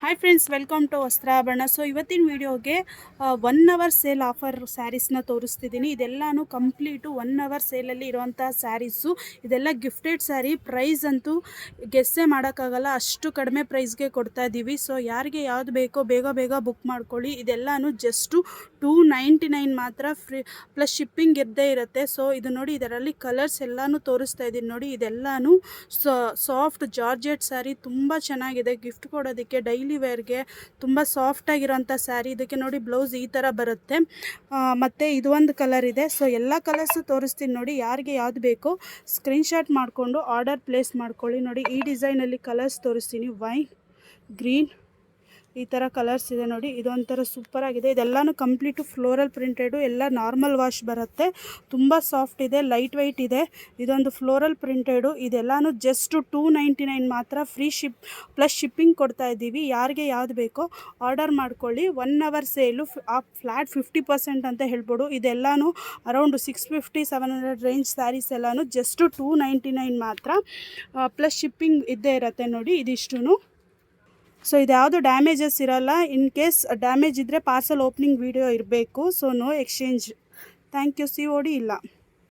Hi friends, welcome to Vastrabharana. So ಇವತ್ತಿನ ವಿಡಿಯೋಗೆ 1 hour sale offer ಸ್ಯಾರೀಸ್ನ ತೋರಿಸ್ತಿದ್ದೀನಿ. ಇದೆಲ್ಲನೂ ಕಂಪ್ಲೀಟು 1 ಅವರ್ ಸೇಲಲ್ಲಿ ಇರೋವಂಥ ಸ್ಯಾರೀಸು. ಇದೆಲ್ಲ ಗಿಫ್ಟೆಡ್ ಸ್ಯಾರಿ. ಪ್ರೈಸ್ ಅಂತೂ ಗೆಸ್ಸೇ ಮಾಡೋಕ್ಕಾಗಲ್ಲ, ಅಷ್ಟು ಕಡಿಮೆ ಪ್ರೈಸ್ಗೆ ಕೊಡ್ತಾ ಇದ್ದೀವಿ. ಸೊ ಯಾರಿಗೆ ಯಾವುದು ಬೇಕೋ ಬೇಗ ಬೇಗ ಬುಕ್ ಮಾಡ್ಕೊಳ್ಳಿ. ಇದೆಲ್ಲನೂ ಜಸ್ಟು 299 ಮಾತ್ರ, ಫ್ರೀ ಪ್ಲಸ್ ಶಿಪ್ಪಿಂಗ್ ಇದ್ದೇ ಇರುತ್ತೆ. ಸೊ ಇದು ನೋಡಿ, ಇದರಲ್ಲಿ ಕಲರ್ಸ್ ಎಲ್ಲನೂ ತೋರಿಸ್ತಾ ಇದ್ದೀನಿ ನೋಡಿ. ಇದೆಲ್ಲನೂ ಸಾಫ್ಟ್ ಜಾರ್ಜೆಟ್ ಸ್ಯಾರಿ, ತುಂಬ ಚೆನ್ನಾಗಿದೆ ಗಿಫ್ಟ್ ಕೊಡೋದಕ್ಕೆ. ಡೈಲಿ ವೇರ್ಗೆ ತುಂಬ ಸಾಫ್ಟಾಗಿರೋಂಥ ಸ್ಯಾರಿ. ಇದಕ್ಕೆ ನೋಡಿ ಬ್ಲೌಸ್ ಈ ಥರ ಬರುತ್ತೆ. ಮತ್ತು ಇದು ಒಂದು ಕಲರ್ ಇದೆ. ಸೊ ಎಲ್ಲ ಕಲರ್ಸು ತೋರಿಸ್ತೀನಿ ನೋಡಿ. ಯಾರಿಗೆ ಯಾವುದು ಬೇಕೋ ಸ್ಕ್ರೀನ್ಶಾಟ್ ಮಾಡಿಕೊಂಡು ಆರ್ಡರ್ ಪ್ಲೇಸ್ ಮಾಡ್ಕೊಳ್ಳಿ. ನೋಡಿ, ಈ ಡಿಸೈನಲ್ಲಿ ಕಲರ್ಸ್ ತೋರಿಸ್ತೀನಿ. ವೈನ್, ಗ್ರೀನ್, ಈ ಥರ ಕಲರ್ಸ್ ಇದೆ ನೋಡಿ. ಇದೊಂಥರ ಸೂಪರಾಗಿದೆ. ಇದೆಲ್ಲನೂ ಕಂಪ್ಲೀಟು ಫ್ಲೋರಲ್ ಪ್ರಿಂಟೆಡು, ಎಲ್ಲ ನಾರ್ಮಲ್ ವಾಶ್ ಬರುತ್ತೆ. ತುಂಬ ಸಾಫ್ಟ್ ಇದೆ, ಲೈಟ್ ವೆಯ್ಟ್ ಇದೆ. ಇದೊಂದು ಫ್ಲೋರಲ್ ಪ್ರಿಂಟೆಡು. ಇದೆಲ್ಲನೂ ಜಸ್ಟ್ 299 ಮಾತ್ರ, ಫ್ರೀ ಪ್ಲಸ್ ಶಿಪ್ಪಿಂಗ್ ಕೊಡ್ತಾ ಇದ್ದೀವಿ. ಯಾರಿಗೆ ಯಾವುದು ಬೇಕೋ ಆರ್ಡರ್ ಮಾಡ್ಕೊಳ್ಳಿ. 1 ಅವರ್ ಸೇಲು ಫ್ಲ್ಯಾಟ್ 50% ಅಂತ ಹೇಳ್ಬೋದು. ಇದೆಲ್ಲನೂ ಅರೌಂಡು 650-700 ರೇಂಜ್ ಸ್ಯಾರೀಸ್ ಎಲ್ಲನೂ ಜಸ್ಟ್ 299 ಮಾತ್ರ, ಪ್ಲಸ್ ಶಿಪ್ಪಿಂಗ್ ಇದ್ದೇ ಇರುತ್ತೆ ನೋಡಿ. ಇದಿಷ್ಟು. ಸೊ ಇದು ಯಾವುದು ಡ್ಯಾಮೇಜಸ್ ಇರೋಲ್ಲ. ಇನ್ ಕೇಸ್ ಡ್ಯಾಮೇಜ್ ಇದ್ದರೆ ಪಾರ್ಸಲ್ ಓಪನಿಂಗ್ ವಿಡಿಯೋ ಇರಬೇಕು. So no exchange. Thank you. COD ಇಲ್ಲ.